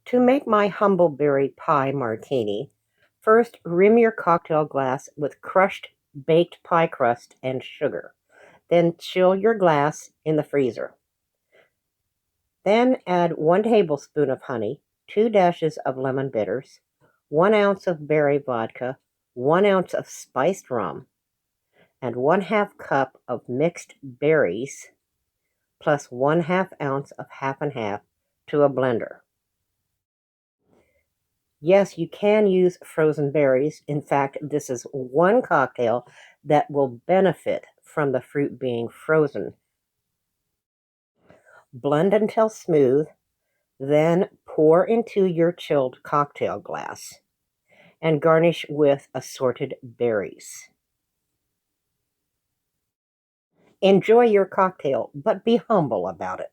To make my humbleberry pie martini, first rim your cocktail glass with crushed baked pie crust and sugar. Then chill your glass in the freezer. Then add 1 tablespoon of honey, 2 dashes of lemon bitters, 1 ounce of berry vodka, 1 ounce of spiced rum, and 1/2 cup of mixed berries, plus 1/2 ounce of half and half to a blender. Yes, you can use frozen berries. In fact, this is one cocktail that will benefit from the fruit being frozen. Blend until smooth, then pour into your chilled cocktail glass and garnish with assorted berries. Enjoy your cocktail, but be humble about it.